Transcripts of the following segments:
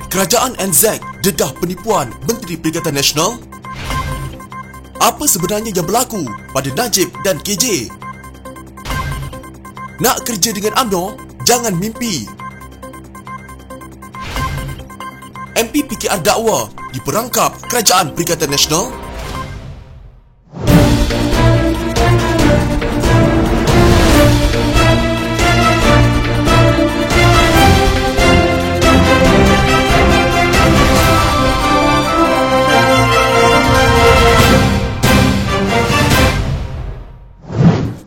Kerajaan Anzac dedah penipuan Menteri Perikatan Nasional? Apa sebenarnya yang berlaku pada Najib dan KJ? Nak kerja dengan UMNO? Jangan mimpi. MP PKR dakwa diperangkap Kerajaan Perikatan Nasional?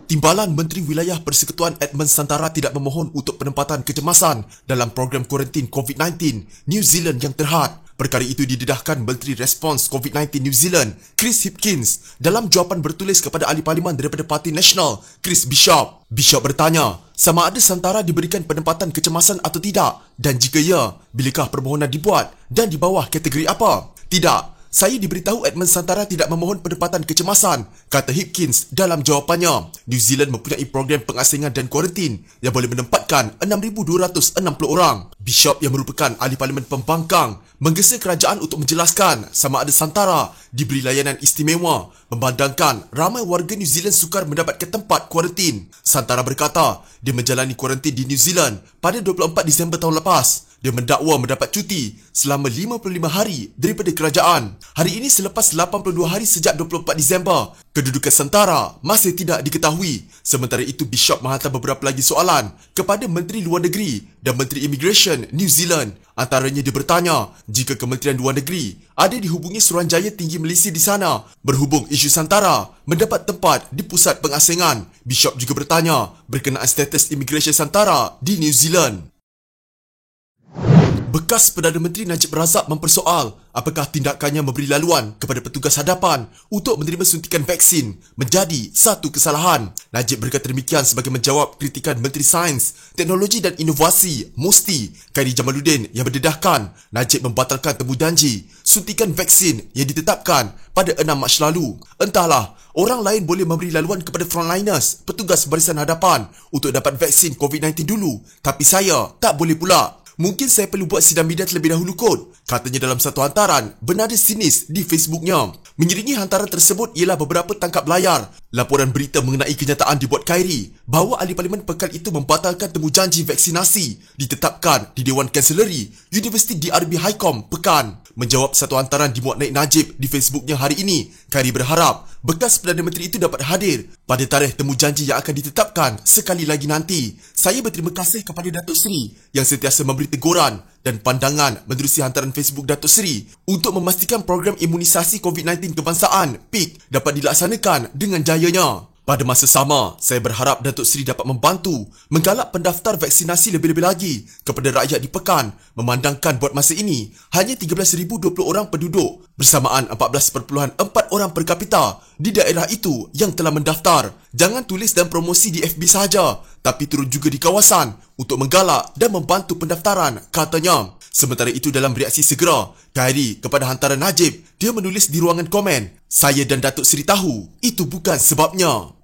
Timbalan Menteri Wilayah Persekutuan Edmund Santara tidak memohon untuk penempatan kecemasan dalam program kuarantin COVID-19 New Zealand yang terhad. Perkara itu didedahkan Menteri Respons COVID-19 New Zealand, Chris Hipkins, dalam jawapan bertulis kepada Ahli Parlimen daripada Parti Nasional, Chris Bishop. Bishop bertanya, sama ada Santara diberikan penempatan kecemasan atau tidak, dan jika ya, bilakah permohonan dibuat dan di bawah kategori apa? Tidak. Saya diberitahu Edmund Santara tidak memohon penempatan kecemasan, kata Hipkins dalam jawapannya. New Zealand mempunyai program pengasingan dan kuarantin yang boleh menempatkan 6,260 orang. Bishop yang merupakan Ahli Parlimen Pembangkang menggesa kerajaan untuk menjelaskan sama ada Santara diberi layanan istimewa memandangkan ramai warga New Zealand sukar mendapatkan tempat kuarantin. Santara berkata dia menjalani kuarantin di New Zealand pada 24 Disember tahun lepas. Dia mendakwa mendapat cuti selama 55 hari daripada kerajaan. Hari ini selepas 82 hari sejak 24 Disember, kedudukan Santara masih tidak diketahui. Sementara itu, Bishop menghantar beberapa lagi soalan kepada Menteri Luar Negeri dan Menteri Immigration New Zealand. Antaranya dia bertanya jika Kementerian Luar Negeri ada dihubungi Suruhanjaya Tinggi Malaysia di sana berhubung isu Santara mendapat tempat di pusat pengasingan. Bishop juga bertanya berkenaan status immigration Santara di New Zealand. Bekas Perdana Menteri Najib Razak mempersoal apakah tindakannya memberi laluan kepada petugas hadapan untuk menerima suntikan vaksin menjadi satu kesalahan. Najib berkata demikian sebagai menjawab kritikan Menteri Sains, Teknologi dan Inovasi Musti Khairi Jamaluddin yang berdedahkan Najib membatalkan temujanji suntikan vaksin yang ditetapkan pada 6 Mac lalu. Entahlah, orang lain boleh memberi laluan kepada frontliners, petugas barisan hadapan untuk dapat vaksin COVID-19 dulu, tapi saya tak boleh pula. Mungkin saya perlu buat sidang media terlebih dahulu kot, katanya dalam satu hantaran bernada sinis di Facebooknya. Mengiringi hantaran tersebut ialah beberapa tangkap layar laporan berita mengenai kenyataan dibuat Khairi bahawa Ahli Parlimen Pekan itu membatalkan temujanji vaksinasi ditetapkan di Dewan Kanseleri Universiti DRB Highcom Pekan. Menjawab satu hantaran dimuat naik Najib di Facebooknya hari ini, Khairi berharap bekas Perdana Menteri itu dapat hadir pada tarikh temujanji yang akan ditetapkan sekali lagi nanti. Saya berterima kasih kepada Datuk Seri yang sentiasa memberi teguran dan pandangan menerusi hantaran Facebook Datuk Seri untuk memastikan program imunisasi COVID-19 kebangsaan PIK dapat dilaksanakan dengan jayanya. Pada masa sama, saya berharap Datuk Seri dapat membantu menggalak pendaftar vaksinasi lebih-lebih lagi kepada rakyat di Pekan memandangkan buat masa ini hanya 13,020 orang penduduk bersamaan 14.4 orang per kapita di daerah itu yang telah mendaftar. Jangan tulis dan promosi di FB sahaja, tapi turun juga di kawasan untuk menggalak dan membantu pendaftaran, katanya. Sementara itu, dalam reaksi segera, Khairi kepada hantaran Najib, dia menulis di ruangan komen, saya dan Datuk Seri tahu itu bukan sebabnya.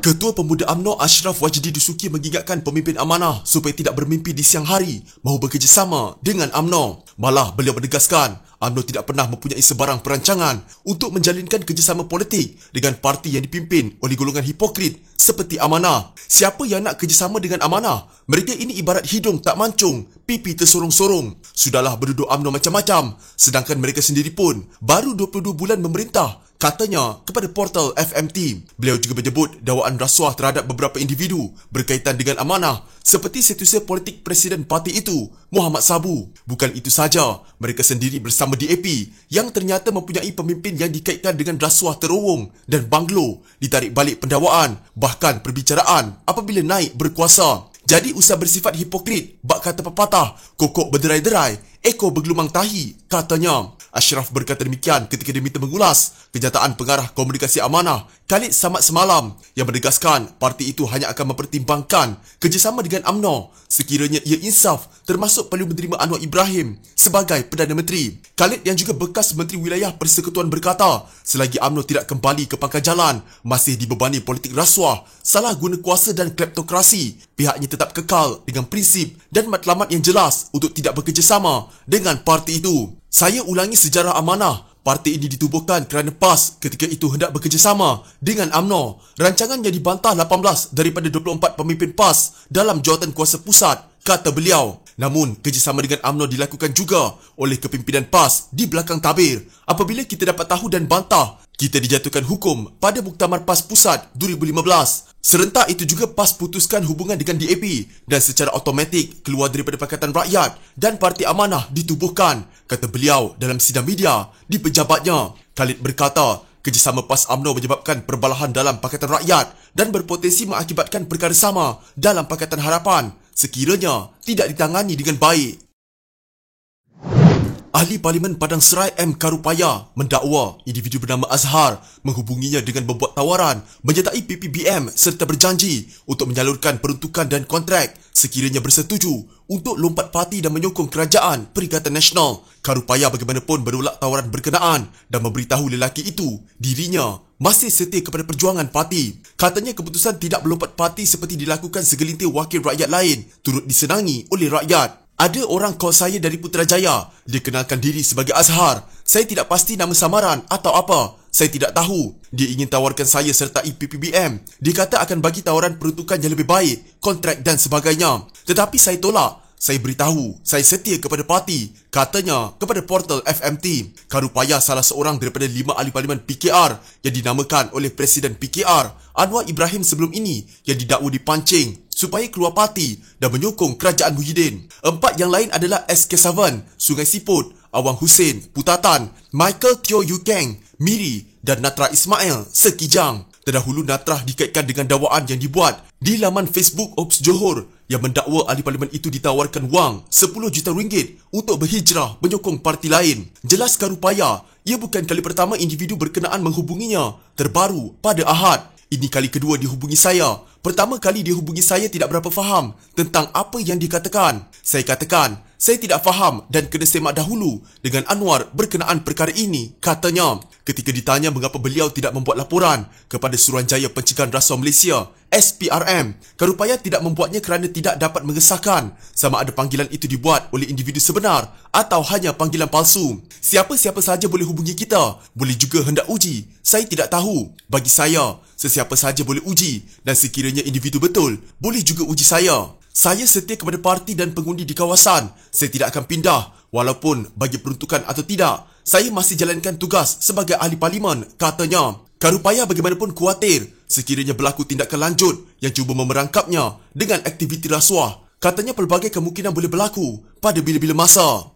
Ketua Pemuda UMNO Ashraf Wajdi Dusuki mengingatkan pemimpin amanah supaya tidak bermimpi di siang hari mahu bekerjasama dengan UMNO. Malah beliau menegaskan UMNO tidak pernah mempunyai sebarang perancangan untuk menjalinkan kerjasama politik dengan parti yang dipimpin oleh golongan hipokrit seperti Amanah. Siapa yang nak kerjasama dengan Amanah? Mereka ini ibarat hidung tak mancung, pipi tersorong-sorong. Sudahlah berduduk UMNO macam-macam, sedangkan mereka sendiri pun baru 22 bulan memerintah, katanya kepada portal FMT. Beliau juga menyebut dakwaan rasuah terhadap beberapa individu berkaitan dengan Amanah seperti setiausaha politik Presiden parti itu, Muhammad Sabu. Bukan itu saja, mereka sendiri bersama DAP yang ternyata mempunyai pemimpin yang dikaitkan dengan rasuah terowong dan banglo ditarik balik pendakwaan, bahkan perbicaraan apabila naik berkuasa. Jadi usah bersifat hipokrit, bak kata pepatah, kokok berderai-derai, ekor bergelumang tahi, katanya. Ashraf berkata demikian ketika diminta mengulas kenyataan pengarah komunikasi Amanah Khalid Samad semalam yang menegaskan parti itu hanya akan mempertimbangkan kerjasama dengan UMNO sekiranya ia insaf, termasuk perlu menerima Anwar Ibrahim sebagai Perdana Menteri. Khalid yang juga bekas Menteri Wilayah Persekutuan berkata selagi UMNO tidak kembali ke pangkal jalan, masih dibebani politik rasuah, salah guna kuasa dan kleptokrasi, pihaknya tetap kekal dengan prinsip dan matlamat yang jelas untuk tidak bekerjasama dengan parti itu. Saya ulangi sejarah amanah. Parti ini ditubuhkan kerana PAS ketika itu hendak bekerjasama dengan UMNO. Rancangannya dibantah 18 daripada 24 pemimpin PAS dalam jawatan kuasa pusat, kata beliau. Namun, kerjasama dengan UMNO dilakukan juga oleh kepimpinan PAS di belakang tabir. Apabila kita dapat tahu dan bantah, kita dijatuhkan hukum pada Muktamar PAS Pusat 2015. Serentak itu juga PAS putuskan hubungan dengan DAP dan secara automatik keluar daripada Pakatan Rakyat dan Parti Amanah ditubuhkan, kata beliau dalam sidang media di pejabatnya. Khalid berkata, kerjasama PAS UMNO menyebabkan perbalahan dalam Pakatan Rakyat dan berpotensi mengakibatkan perkara sama dalam Pakatan Harapan sekiranya tidak ditangani dengan baik. Ahli Parlimen Padang Serai M. Karupaya mendakwa individu bernama Azhar menghubunginya dengan membuat tawaran menyertai PPBM serta berjanji untuk menyalurkan peruntukan dan kontrak sekiranya bersetuju untuk lompat parti dan menyokong kerajaan Perikatan Nasional. Karupaya bagaimanapun menolak tawaran berkenaan dan memberitahu lelaki itu dirinya masih setia kepada perjuangan parti. Katanya keputusan tidak melompat parti seperti dilakukan segelintir wakil rakyat lain turut disenangi oleh rakyat. Ada orang call saya dari Putrajaya. Dia kenalkan diri sebagai Azhar. Saya tidak pasti nama samaran atau apa. Saya tidak tahu. Dia ingin tawarkan saya sertai PPBM. Dia kata akan bagi tawaran peruntukan yang lebih baik, kontrak dan sebagainya. Tetapi saya tolak. Saya beritahu, saya setia kepada parti, katanya kepada portal FMT. Karupaya salah seorang daripada 5 ahli parlimen PKR yang dinamakan oleh Presiden PKR, Anwar Ibrahim sebelum ini yang didakwa dipancing supaya keluar parti dan menyokong kerajaan Muhyiddin. 4 yang lain adalah SK Savan, Sungai Siput, Awang Hussein, Putatan, Michael Teo Yu Keng, Miri dan Natra Ismail, Sekijang. Terdahulu Natrah dikaitkan dengan dakwaan yang dibuat di laman Facebook Ops Johor yang mendakwa ahli parlimen itu ditawarkan wang 10 juta ringgit untuk berhijrah menyokong parti lain. Jelas Karupaya, ia bukan kali pertama individu berkenaan menghubunginya, terbaru pada Ahad. Ini kali kedua dihubungi saya. Pertama kali dihubungi saya tidak berapa faham tentang apa yang dikatakan. Saya katakan, saya tidak faham dan kena semak dahulu dengan Anwar berkenaan perkara ini, katanya. Ketika ditanya mengapa beliau tidak membuat laporan kepada Suruhanjaya Pencegahan Rasuah Malaysia, SPRM, Karupaya tidak membuatnya kerana tidak dapat mengesahkan sama ada panggilan itu dibuat oleh individu sebenar atau hanya panggilan palsu. Siapa-siapa sahaja boleh hubungi kita, boleh juga hendak uji. Saya tidak tahu. Bagi saya, sesiapa sahaja boleh uji dan sekiranya individu betul, boleh juga uji saya. Saya setia kepada parti dan pengundi di kawasan. Saya tidak akan pindah walaupun bagi peruntukan atau tidak. Saya masih jalankan tugas sebagai ahli parlimen, katanya. Karupaya bagaimanapun khawatir sekiranya berlaku tindakan lanjut yang cuba memerangkapnya dengan aktiviti rasuah. Katanya pelbagai kemungkinan boleh berlaku pada bila-bila masa.